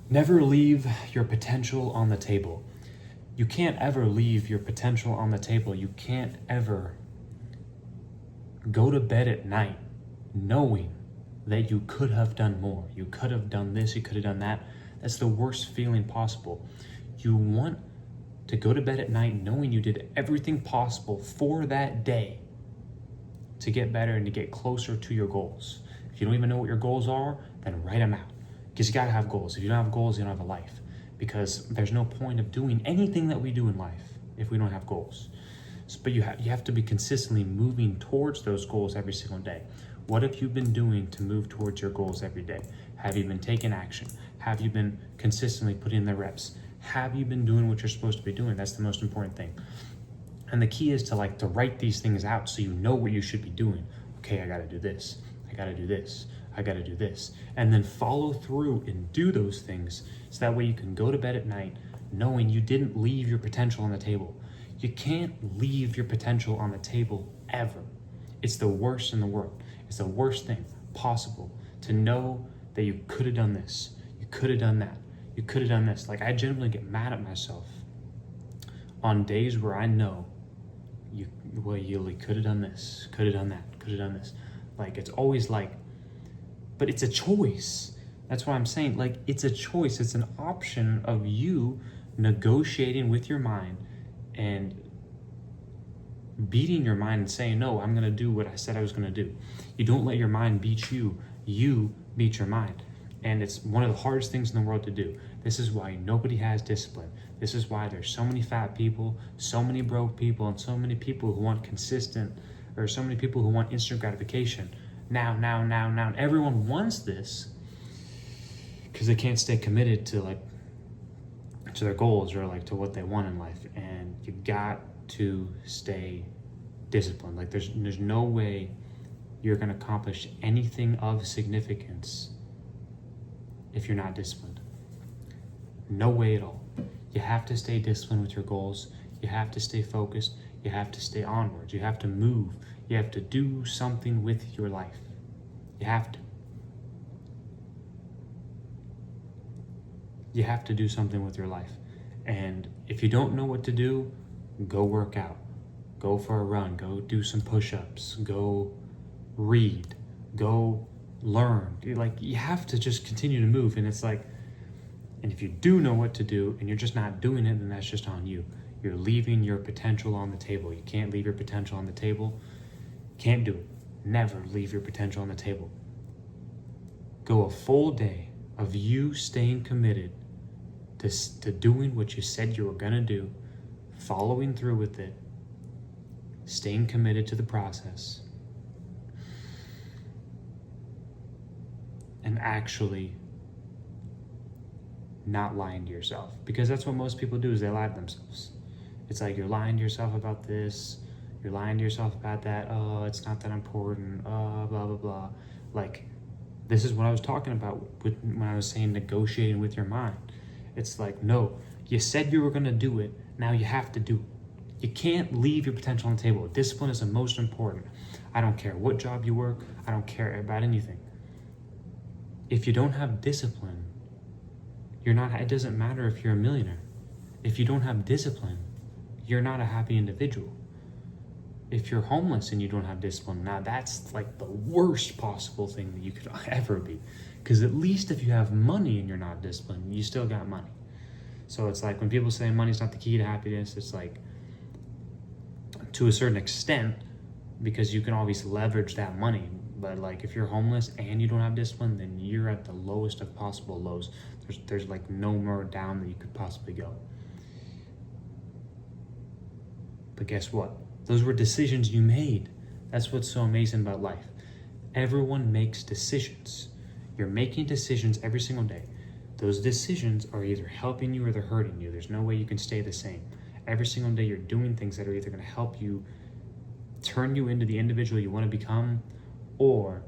Never leave your potential on the table. You can't ever leave your potential on the table. You can't ever go to bed at night knowing that you could have done more. You could have done this, you could have done that. That's the worst feeling possible. You want to go to bed at night knowing you did everything possible for that day to get better and to get closer to your goals. If you don't even know what your goals are, then write them out. Because you gotta have goals. If you don't have goals, you don't have a life. Because there's no point of doing anything that we do in life if we don't have goals. But you have to be consistently moving towards those goals every single day. What have you been doing to move towards your goals every day? Have you been taking action? Have you been consistently putting in the reps? Have you been doing what you're supposed to be doing? That's the most important thing. And the key is to write these things out so you know what you should be doing. Okay, I gotta do this. I gotta do this. I gotta do this. And then follow through and do those things so that way you can go to bed at night knowing you didn't leave your potential on the table. You can't leave your potential on the table ever. It's the worst in the world. It's the worst thing possible to know that you could have done this. You could have done that. You could have done this. I genuinely get mad at myself on days where I know you could have done this, could have done that, could have done this. It's always but it's a choice. That's what I'm saying. It's a choice. It's an option of you negotiating with your mind and beating your mind and saying, no, I'm going to do what I said I was going to do. You don't let your mind beat you. You beat your mind. And it's one of the hardest things in the world to do. This is why nobody has discipline. This is why there's so many fat people, so many broke people, and so many people who want so many people who want instant gratification. Now. Everyone wants this because they can't stay committed to their goals or to what they want in life. And you got to stay disciplined. There's no way you're going to accomplish anything of significance if you're not disciplined. No way at all. You have to stay disciplined with your goals. You have to stay focused. You have to stay onwards. You have to move. You have to do something with your life. You have to. You have to do something with your life. And if you don't know what to do, go work out. Go for a run. Go do some push-ups. Go read. Go learn. You have to just continue to move. And and if you do know what to do and you're just not doing it, then that's just on you. You're leaving your potential on the table. You can't leave your potential on the table. Can't do it. Never leave your potential on the table. Go a full day of you staying committed to doing what you said you were going to do, following through with it, staying committed to the process, and actually not lying to yourself. Because that's what most people do, is they lie to themselves. It's you're lying to yourself about this, you're lying to yourself about that, oh, it's not that important, oh, blah, blah, blah. This is what I was talking about when I was saying negotiating with your mind. It's no, you said you were going to do it, now you have to do it. You can't leave your potential on the table. Discipline is the most important. I don't care what job you work, I don't care about anything. If you don't have discipline, it doesn't matter if you're a millionaire. If you don't have discipline, you're not a happy individual. If you're homeless and you don't have discipline, now that's the worst possible thing that you could ever be. Because at least if you have money and you're not disciplined, you still got money. So it's when people say money's not the key to happiness, it's to a certain extent, because you can always leverage that money. But if you're homeless and you don't have discipline, then you're at the lowest of possible lows. There's no more down that you could possibly go. But guess what? Those were decisions you made. That's what's so amazing about life. Everyone makes decisions. You're making decisions every single day. Those decisions are either helping you or they're hurting you. There's no way you can stay the same. Every single day you're doing things that are either going to help you turn you into the individual you want to become, or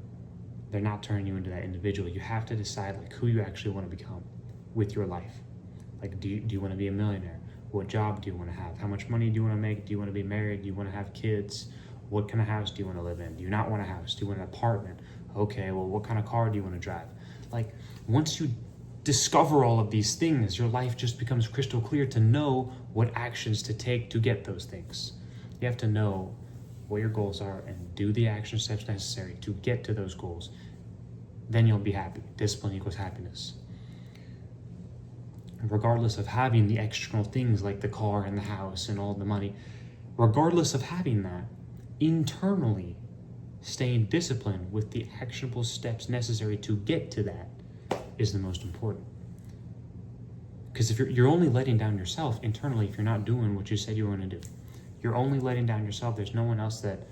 they're not turning you into that individual. You have to decide who you actually want to become with your life. Do you want to be a millionaire? What job do you want to have? How much money do you want to make? Do you want to be married? Do you want to have kids? What kind of house do you want to live in? Do you not want a house? Do you want an apartment? Okay, well, what kind of car do you want to drive? Once you discover all of these things, your life just becomes crystal clear to know what actions to take to get those things. You have to know what your goals are and do the action steps necessary to get to those goals. Then you'll be happy. Discipline equals happiness. Regardless of having the external things like the car and the house and all the money, regardless of having that, internally staying disciplined with the actionable steps necessary to get to that is the most important. Because if you're only letting down yourself internally if you're not doing what you said you were going to do. You're only letting down yourself. There's no one else that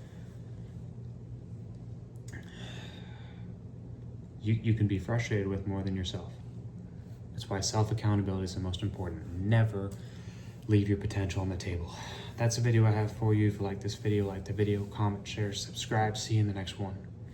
you can be frustrated with more than yourself. That's why self-accountability is the most important. Never leave your potential on the table. That's a video I have for you. If you like this video, like the video, comment, share, subscribe. See you in the next one.